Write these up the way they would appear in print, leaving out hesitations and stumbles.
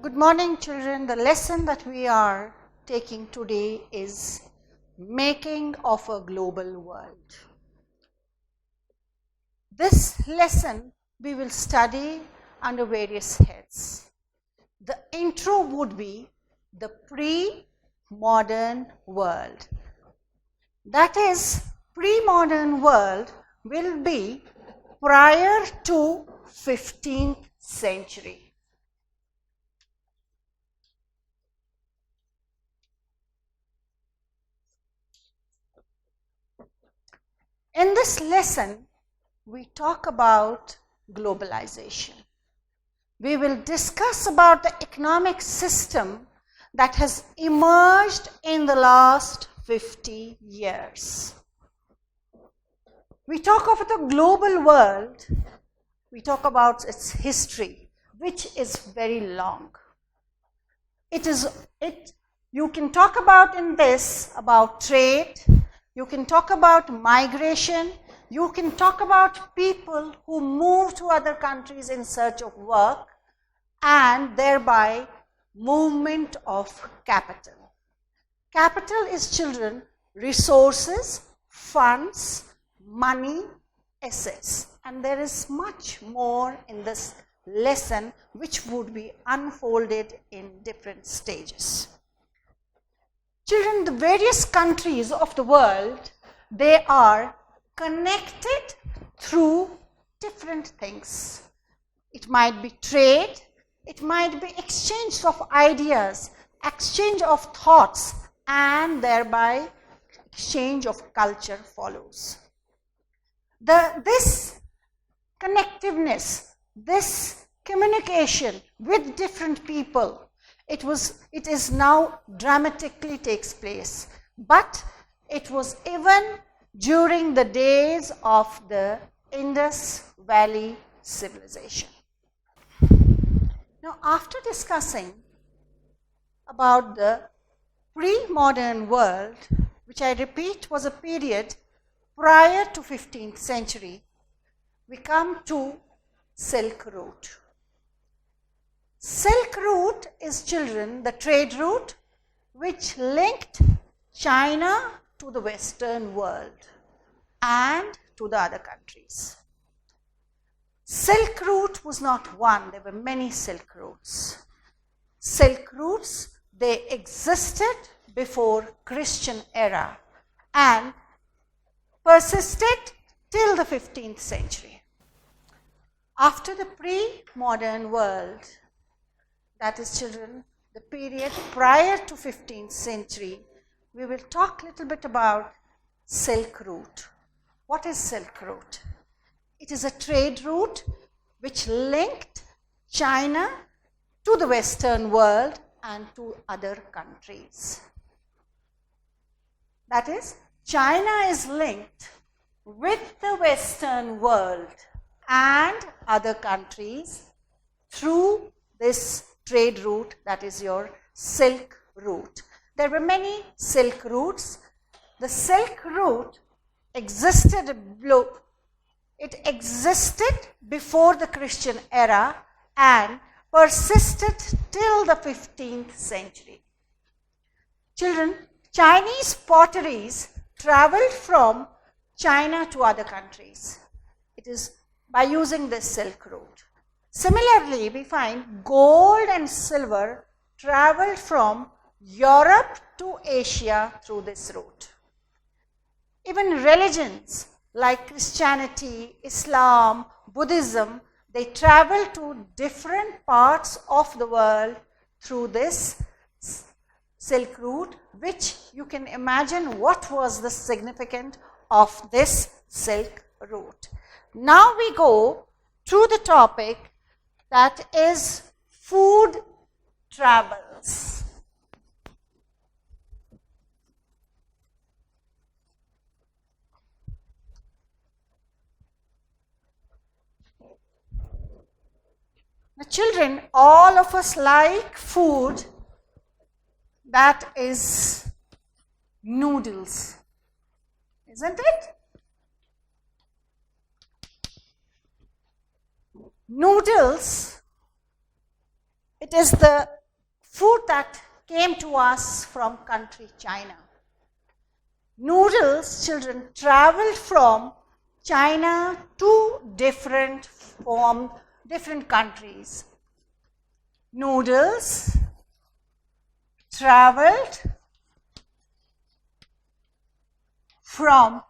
Good morning, children. The lesson that we are taking today is Making of a Global World. This lesson we will study under various heads. The intro would be the pre-modern world. That is, pre-modern world will be prior to 15th century. In this lesson, we talk about globalization. We will discuss about the economic system that has emerged in the last 50 years. We talk of the global world, we talk about its history, which is very long. You can talk about in this about trade, you can talk about migration, you can talk about people who move to other countries in search of work and thereby movement of capital. Capital is, children, resources, funds, money, assets, and there is much more in this lesson which would be unfolded in different stages. Children, the various countries of the world, they are connected through different things. It might be trade, it might be exchange of ideas, exchange of thoughts, and thereby exchange of culture follows. This connectiveness, this communication with different people, it is now dramatically takes place, but it was even during the days of the Indus Valley civilization. Now, after discussing about the pre-modern world, which I repeat was a period prior to 15th century, we come to Silk Route. Silk Route is, children, the trade route which linked China to the Western world and to the other countries. Silk Route was not one, there were many Silk Routes. Silk Routes, they existed before Christian era and persisted till the 15th century. After the pre-modern world, that is, children, the period prior to 15th century, we will talk a little bit about Silk Route. What is Silk Route? It is a trade route which linked China to the Western world and to other countries. That is, China is linked with the Western world and other countries through this trade route, that is your Silk Route. There were many Silk Routes. The Silk Route existed before the Christian era and persisted till the 15th century. Children, Chinese potteries traveled from China to other countries. It is by using this Silk Route. Similarly, we find gold and silver traveled from Europe to Asia through this route. Even religions like Christianity, Islam, Buddhism, they travel to different parts of the world through this Silk Route, which you can imagine what was the significance of this Silk Route. Now we go to the topic that is food travels. Now, children, all of us like food that is noodles, isn't it? Noodles It is the food that came to us from country China. Noodles, children, traveled from China to different countries. Noodles traveled from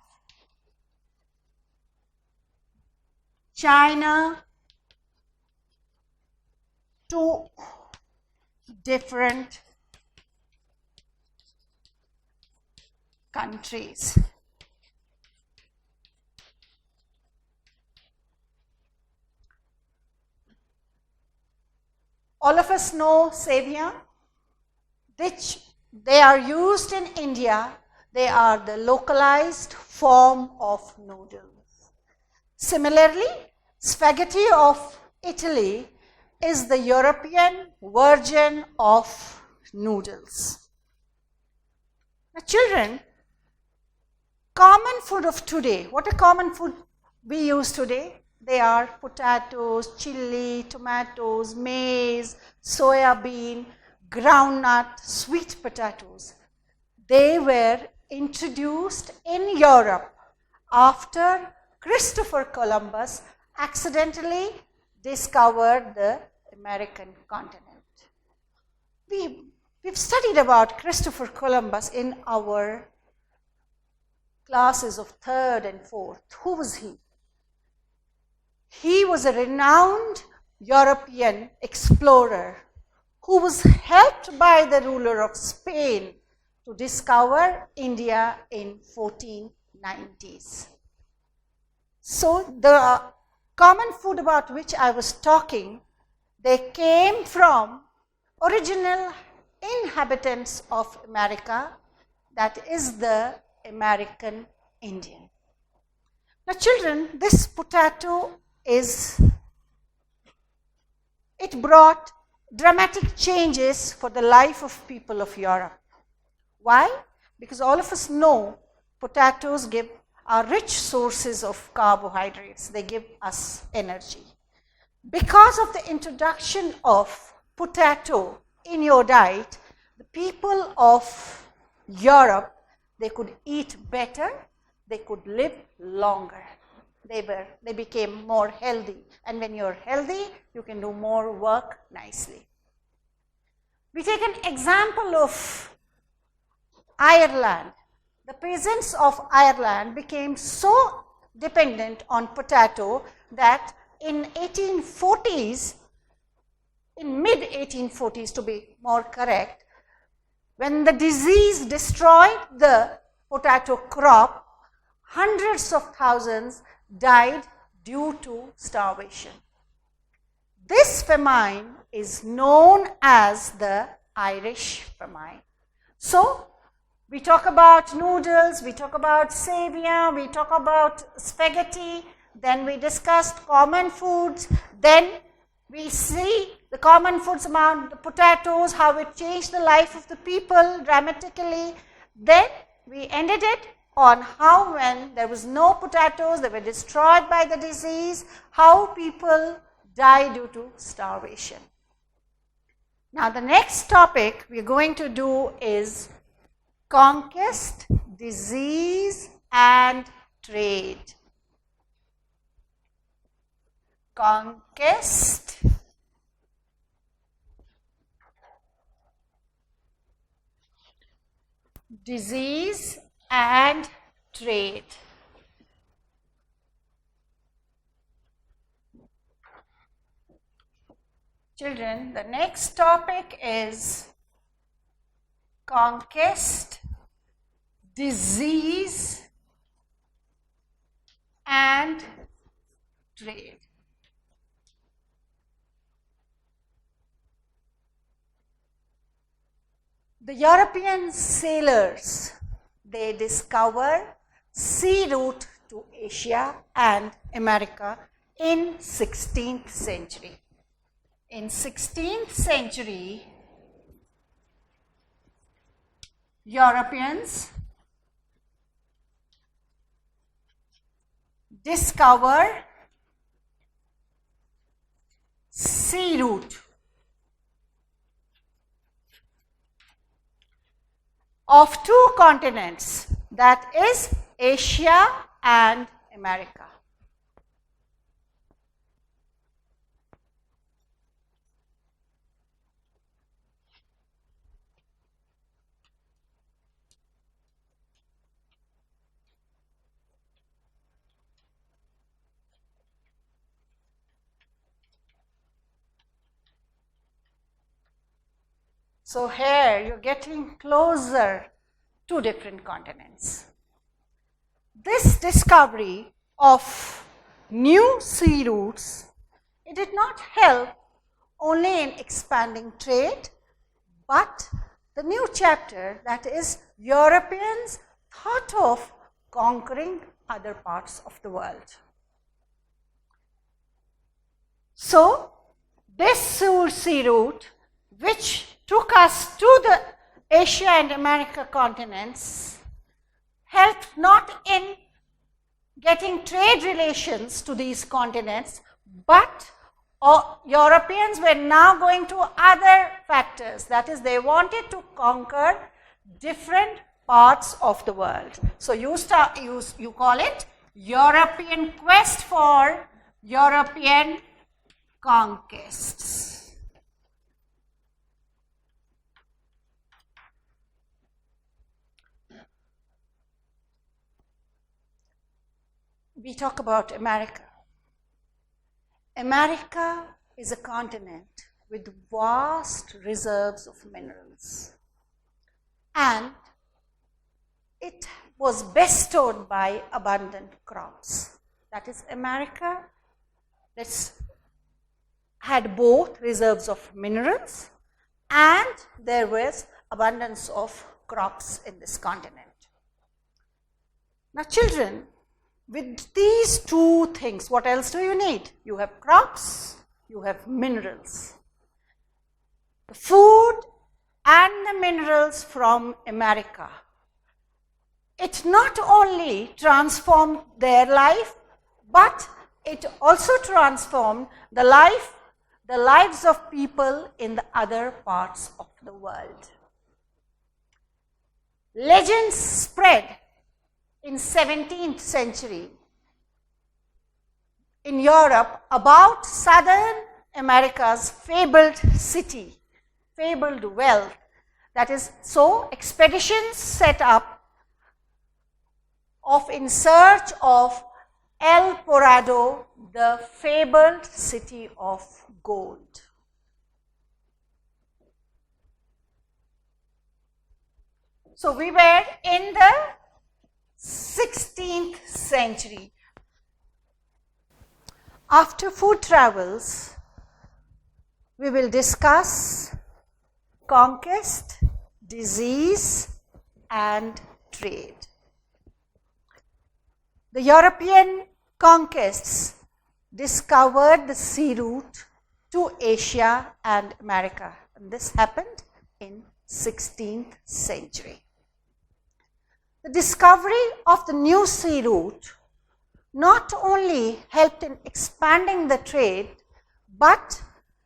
China to different countries. All of us know Savia, which they are used in India. They are the localized form of noodles. Similarly, spaghetti of Italy is the European version of noodles. Now, children, common food of today. What are common food we use today? They are potatoes, chili, tomatoes, maize, soya bean, groundnut, sweet potatoes. They were introduced in Europe after Christopher Columbus accidentally discovered the American continent. We've studied about Christopher Columbus in our classes of 3rd and 4th. Who was he? He was a renowned European explorer who was helped by the ruler of Spain to discover India in 1490s. So the common food about which I was talking, they came from original inhabitants of America, that is the American Indian. Now children, this potato it brought dramatic changes for the life of people of Europe. Why? Because all of us know potatoes are rich sources of carbohydrates. They give us energy. Because of the introduction of potato in your diet, the people of Europe, they could eat better, they could live longer. They became more healthy. And when you're healthy, you can do more work nicely. We take an example of Ireland. The peasants of Ireland became so dependent on potato that in 1840s, in mid-1840s to be more correct, when the disease destroyed the potato crop, hundreds of thousands died due to starvation. This famine is known as the Irish famine. So, we talk about noodles, we talk about savia, we talk about spaghetti, then we discussed common foods, then we see the common foods among the potatoes, how it changed the life of the people dramatically. Then we ended it on how when there was no potatoes, they were destroyed by the disease, how people die due to starvation. Now the next topic we are going to do is conquest, disease and trade. Conquest, disease and trade. Children, the next topic is conquest, disease and trade. The European sailors, they discovered sea route to Asia and America in 16th century. In 16th century, Europeans discovered sea route of two continents, that is Asia and America. So here you're getting closer to different continents. This discovery of new sea routes, it did not help only in expanding trade, but the new chapter, that is, Europeans thought of conquering other parts of the world. So this sea route, which took us to the Asia and America continents, helped not in getting trade relations to these continents, but Europeans were now going to other factors. That is, they wanted to conquer different parts of the world. So you call it European quest for European conquests. We talk about America. America is a continent with vast reserves of minerals, and it was bestowed by abundant crops. That is, America had both reserves of minerals and there was abundance of crops in this continent. Now children, with these two things, what else do you need? You have crops, you have minerals. The food and the minerals from America, it not only transformed their life, but it also transformed the lives of people in the other parts of the world. Legends spread in 17th century in Europe about southern America's fabled city, fabled wealth. That is, so expeditions set up in search of El Dorado, the fabled city of gold. So we were in the 16th century. After food travels, we will discuss conquest, disease, and trade. The European conquests discovered the sea route to Asia and America, and this happened in 16th century. The discovery of the new sea route not only helped in expanding the trade, but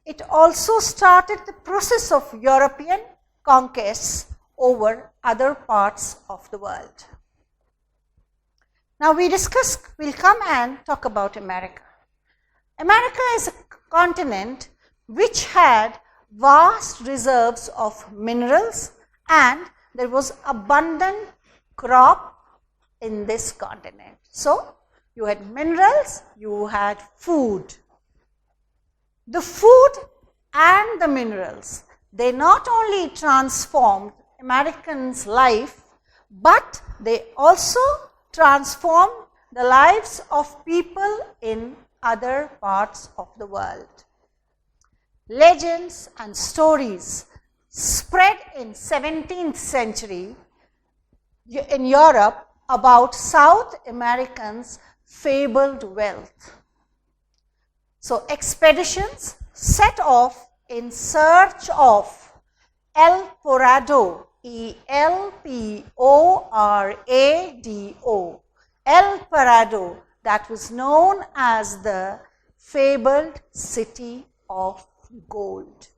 it also started the process of European conquests over other parts of the world. Now we'll come and talk about America. America is a continent which had vast reserves of minerals, and there was abundant crop in this continent. So you had minerals, you had food. The food and the minerals, they not only transformed Americans' life, but they also transformed the lives of people in other parts of the world. Legends and stories spread in 17th century in Europe about South Americans' fabled wealth. So expeditions set off in search of El Dorado, E-L-P-O-R-A-D-O, El Dorado, that was known as the fabled city of gold.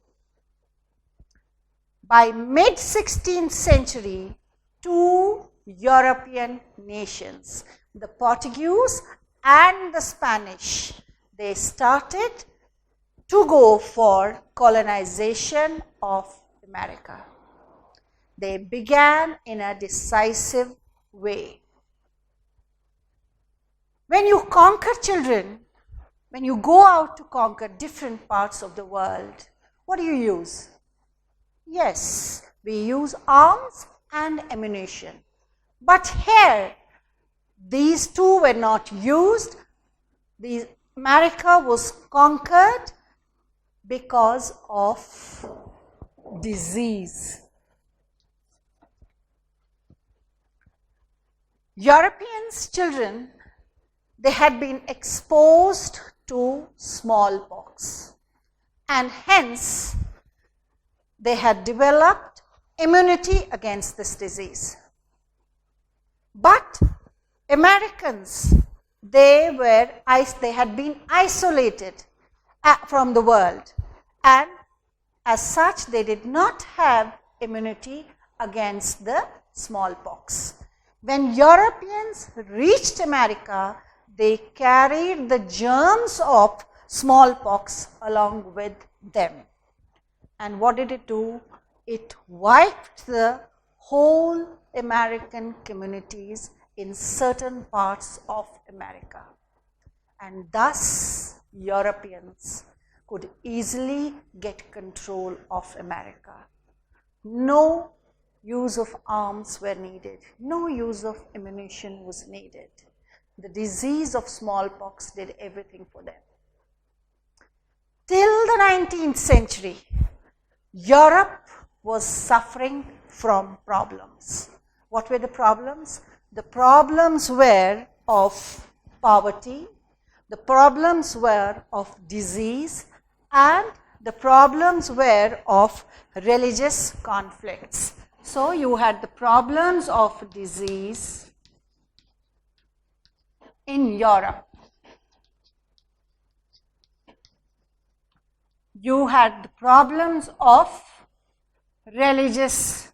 By mid-16th century, two European nations, the Portuguese and the Spanish. They started to go for colonization of America. They began in a decisive way. When you conquer children, when you go out to conquer different parts of the world, what do you use? Yes, we use arms and ammunition. But here, these two were not used. America was conquered because of disease. Europeans' children, they had been exposed to smallpox, and hence they had developed immunity against this disease. But Americans, they had been isolated from the world, and as such they did not have immunity against the smallpox. When Europeans reached America, they carried the germs of smallpox along with them. And what did it do? It wiped the whole American communities in certain parts of America. And thus, Europeans could easily get control of America. No use of arms were needed. No use of ammunition was needed. The disease of smallpox did everything for them. Till the 19th century, Europe was suffering from problems. What were the problems? The problems were of poverty, the problems were of disease, and the problems were of religious conflicts. So you had the problems of disease in Europe. You had the problems of religious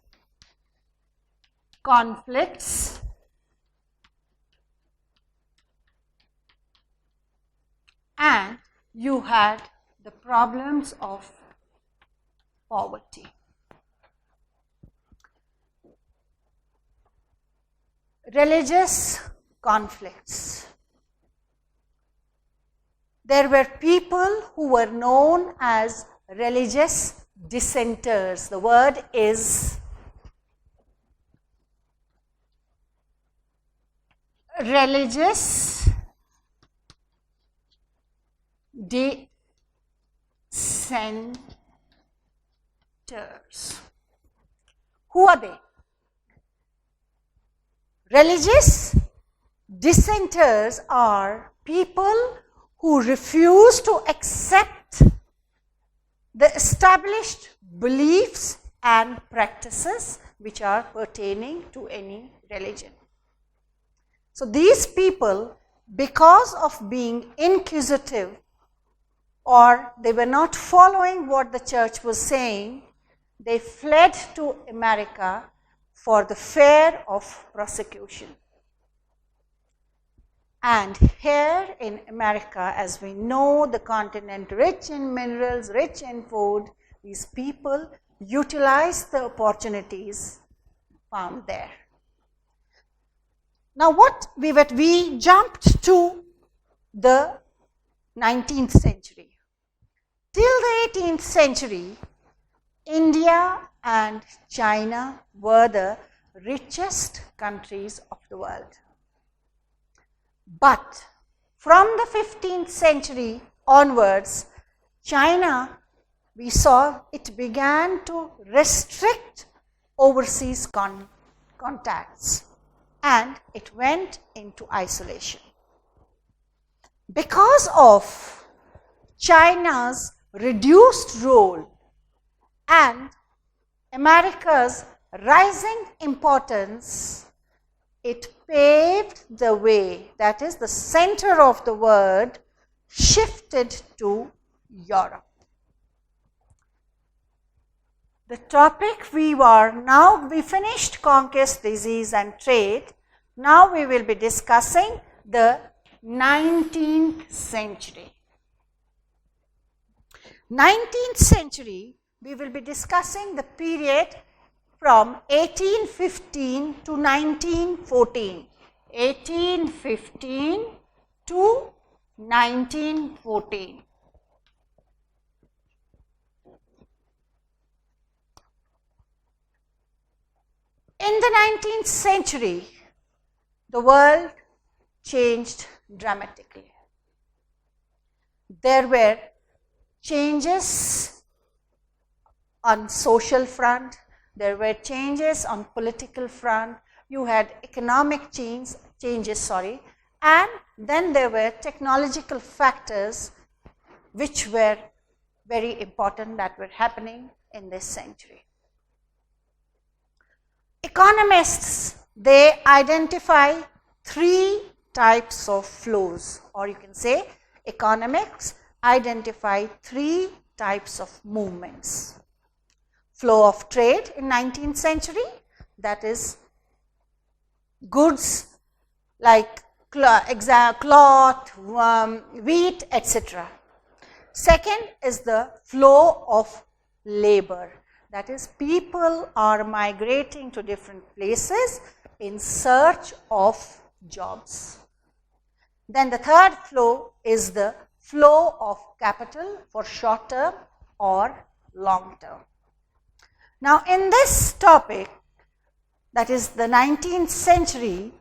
conflicts, and you had the problems of poverty. Religious conflicts. There were people who were known as religious dissenters. The word is religious dissenters. Who are they? Religious dissenters are people who refuse to accept the established beliefs and practices which are pertaining to any religion. So these people, because of being inquisitive, or they were not following what the church was saying, they fled to America for the fear of prosecution. And here in America, as we know, the continent rich in minerals, rich in food, these people utilized the opportunities found there. Now we jumped to the 19th century. Till the 18th century, India and China were the richest countries of the world. But from the 15th century onwards, China, we saw it began to restrict overseas contacts, and it went into isolation. Because of China's reduced role and America's rising importance, it paved the way, that is, the center of the world shifted to Europe. The topic we finished conquest, disease and trade. Now we will be discussing the 19th century. 19th century, we will be discussing the period from 1815 to 1914. 1815 to 1914. In the 19th century, the world changed dramatically. There were changes on social front, there were changes on political front, you had economic changes, and then there were technological factors which were very important that were happening in this century. Economists, they identify three types of flows, or you can say economics identify three types of movements. Flow of trade in 19th century, that is goods like cloth, wheat, etc. Second is the flow of labor. That is, people are migrating to different places in search of jobs. Then the third flow is the flow of capital for short term or long term. Now, in this topic, that is the 19th century,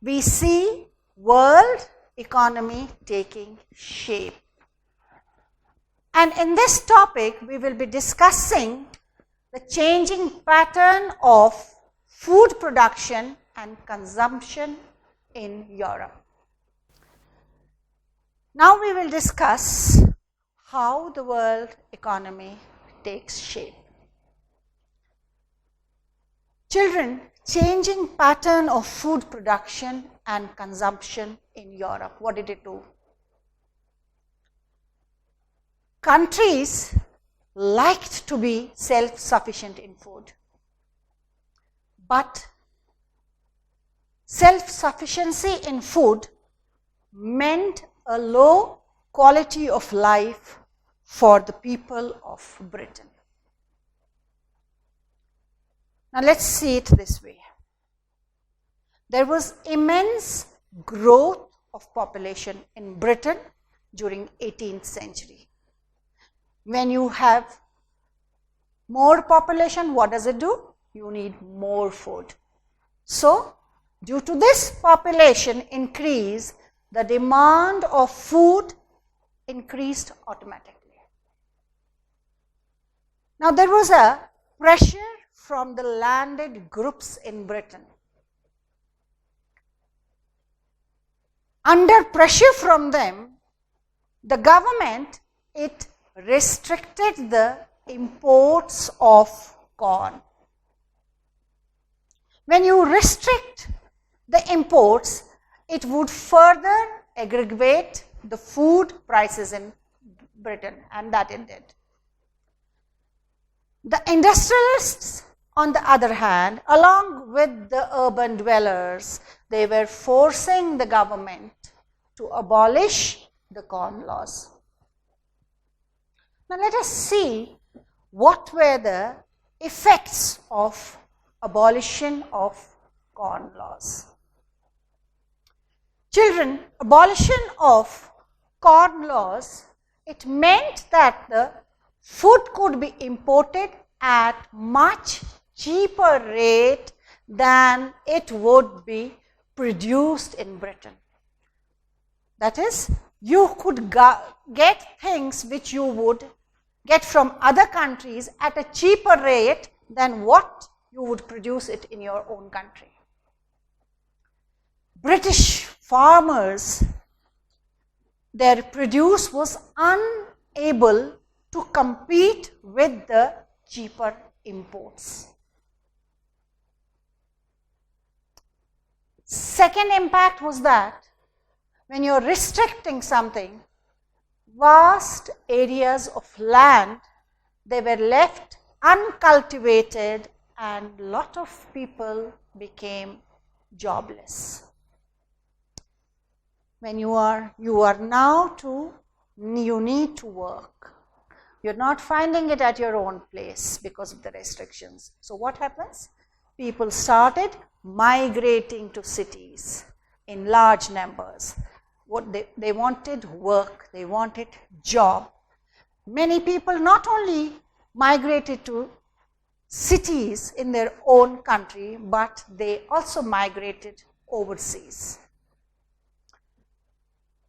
we see world economy taking shape. And in this topic, we will be discussing the changing pattern of food production and consumption in Europe. Now we will discuss how the world economy takes shape. Children, changing pattern of food production and consumption in Europe. What did it do? Countries liked to be self-sufficient in food. But self-sufficiency in food meant a low quality of life for the people of Britain. Now let's see it this way. There was immense growth of population in Britain during 18th century. When you have more population, what does it do? You need more food. So, due to this population increase, the demand of food increased automatically. Now, there was a pressure from the landed groups in Britain. Under pressure from them, the government, it restricted the imports of corn. When you restrict the imports, it would further aggravate the food prices in Britain, and that it did. The industrialists, on the other hand, along with the urban dwellers, they were forcing the government to abolish the corn laws. Now let us see what were the effects of abolition of corn laws. Children, abolition of corn laws, it meant that the food could be imported at much cheaper rate than it would be produced in Britain. That is, you could get things which you would get from other countries at a cheaper rate than what you would produce it in your own country. British farmers, their produce was unable to compete with the cheaper imports. Second impact was that when you're restricting something, vast areas of land, they were left uncultivated, and lot of people became jobless. When you are now you need to work. You're not finding it at your own place because of the restrictions. So what happens? People started migrating to cities in large numbers. What they wanted work, they wanted job. Many people not only migrated to cities in their own country, but they also migrated overseas.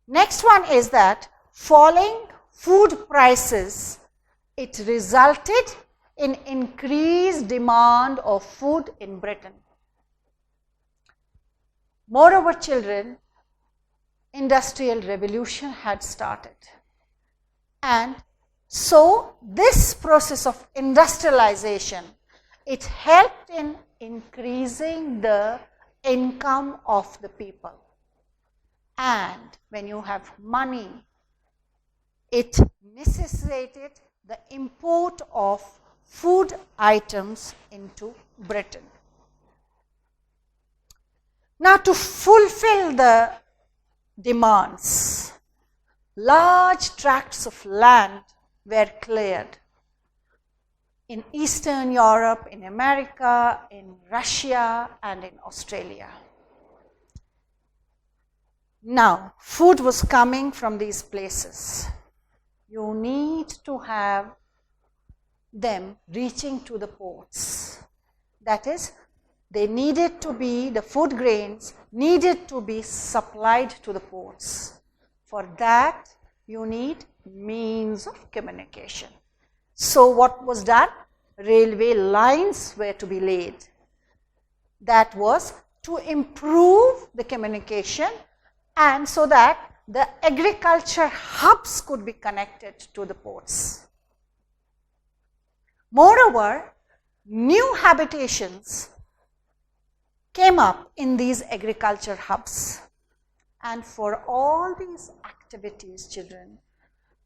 Next one is that falling food prices, it resulted in increased demand of food in Britain. Moreover, children, industrial revolution had started. And so this process of industrialization, it helped in increasing the income of the people. And when you have money, it necessitated the import of food items into Britain. Now, to fulfill the demands, large tracts of land were cleared in Eastern Europe, in America, in Russia, and in Australia. Now, food was coming from these places. You need to have them reaching to the ports. That is, they needed to be, the food grains needed to be supplied to the ports. For that, you need means of communication. So what was done? Railway lines were to be laid. That was to improve the communication, and so that the agriculture hubs could be connected to the ports. Moreover, new habitations came up in these agriculture hubs. And for all these activities, children,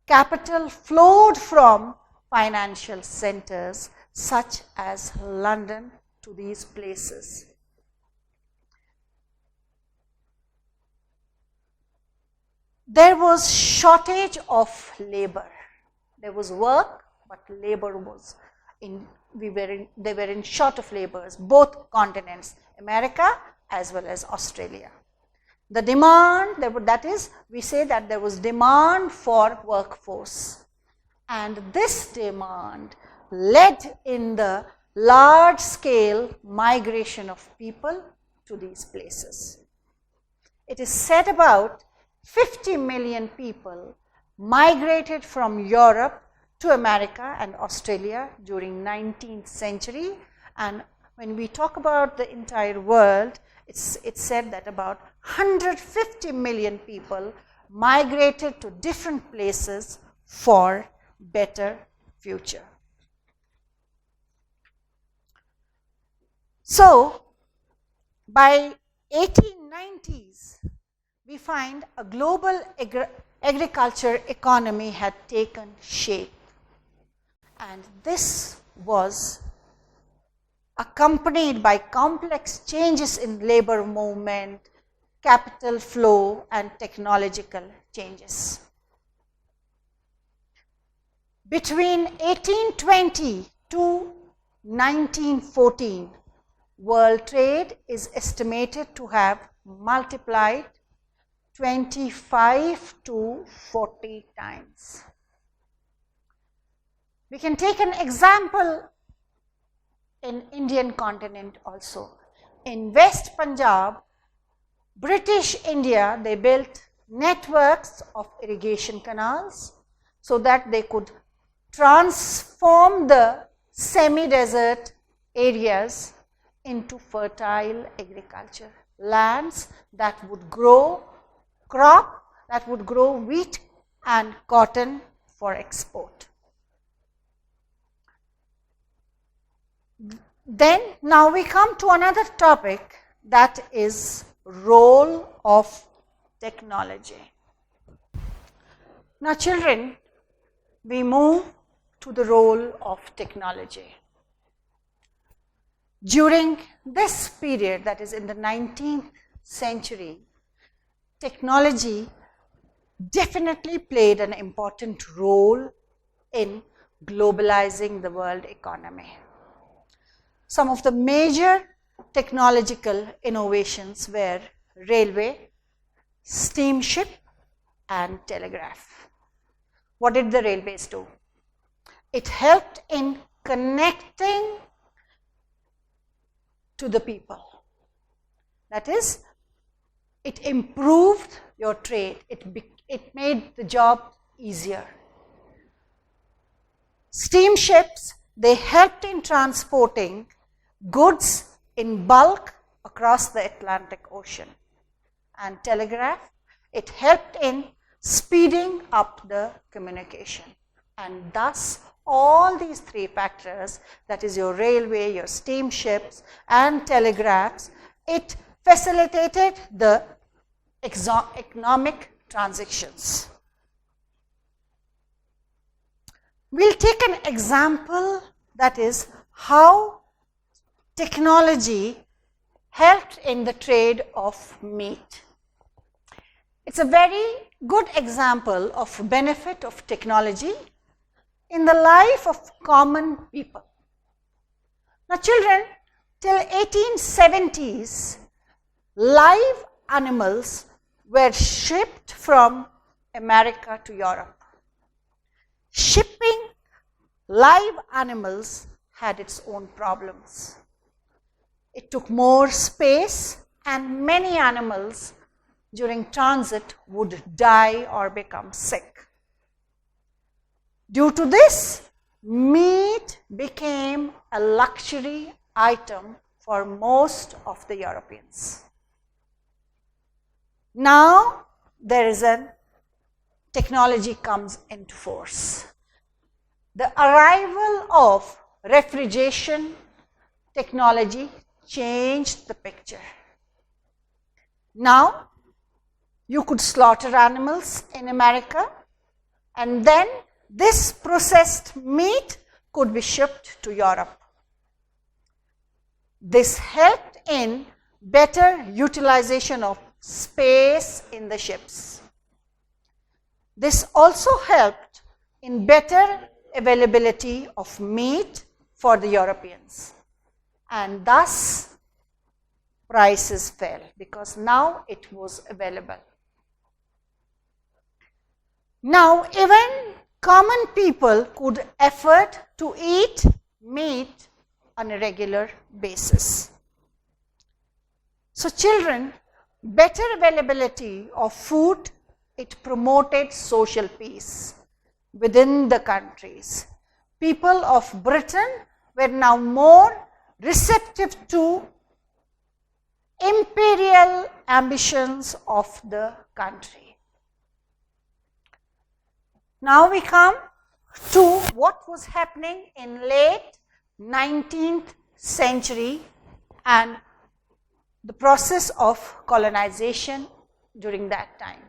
capital flowed from financial centers such as London to these places. There was shortage of labor. There was work, but labor was they were in short of laborers, both continents, America as well as Australia. The demand, that is, we say that there was demand for workforce. And this demand led in the large scale migration of people to these places. It is said about 50 million people migrated from Europe to America and Australia during 19th century. And when we talk about the entire world, it's said that about 150 million people migrated to different places for better future. So, by 1890s, we find a global agriculture economy had taken shape. And this was accompanied by complex changes in labor movement, capital flow, and technological changes. Between 1820 to 1914, world trade is estimated to have multiplied 25 to 40 times. We can take an example in Indian continent also. In West Punjab, British India, they built networks of irrigation canals so that they could transform the semi-desert areas into fertile agriculture, lands that would grow crop, that would grow wheat and cotton for export. Then now we come to another topic, that is role of technology. Now children, we move to the role of technology. During this period, that is in the 19th century, technology definitely played an important role in globalizing the world economy. Some of the major technological innovations were railway, steamship, and telegraph. What did the railways do? It helped in connecting to the people. That is, it improved your trade. It made the job easier. Steamships, they helped in transporting goods in bulk across the Atlantic Ocean. And telegraph, it helped in speeding up the communication. And thus, all these three factors, that is your railway, your steamships, and telegraphs, it facilitated the economic transactions. We'll take an example, that is how technology helped in the trade of meat. It's a very good example of benefit of technology in the life of common people. Now children, till 1870s, live animals were shipped from America to Europe. Shipping live animals had its own problems. It took more space, and many animals during transit would die or become sick. Due to this, meat became a luxury item for most of the Europeans. Now there is a technology comes into force. The arrival of refrigeration technology changed the picture. Now you could slaughter animals in America, and then this processed meat could be shipped to Europe. This helped in better utilization of space in the ships. This also helped in better availability of meat for the Europeans, and thus prices fell because now it was available. Now even common people could afford to eat meat on a regular basis. So children, better availability of food, it promoted social peace within the countries. People of Britain were now more receptive to imperial ambitions of the country. Now we come to what was happening in late 19th century and the process of colonization during that time.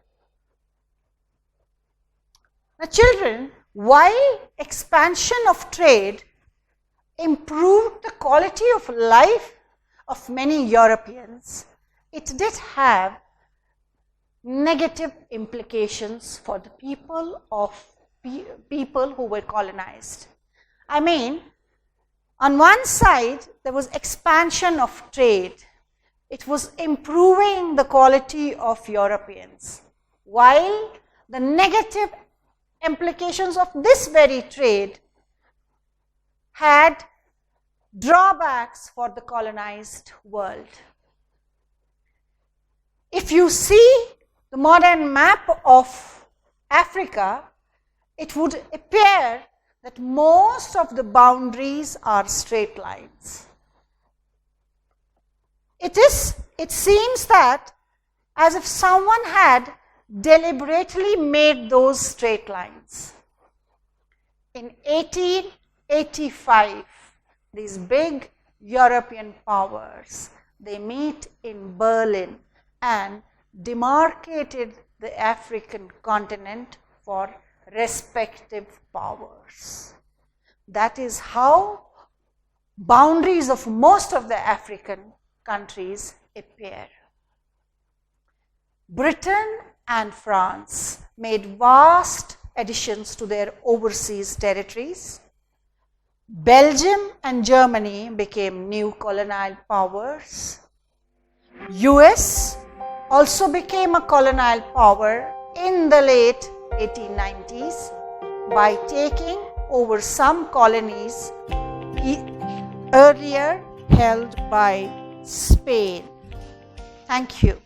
Now children, while expansion of trade improved the quality of life of many Europeans, it did have negative implications for the people who were colonized. I mean, on one side, there was expansion of trade. It was improving the quality of Europeans, while the negative implications of this very trade had drawbacks for the colonized world. If you see the modern map of Africa, it would appear that most of the boundaries are straight lines. It seems that as if someone had deliberately made those straight lines. In 1885, these big European powers, they meet in Berlin and demarcated the African continent for respective powers. That is how boundaries of most of the African countries appear. Britain and France made vast additions to their overseas territories. Belgium and Germany became new colonial powers. US also became a colonial power in the late 1890s by taking over some colonies earlier held by Spain. Thank you.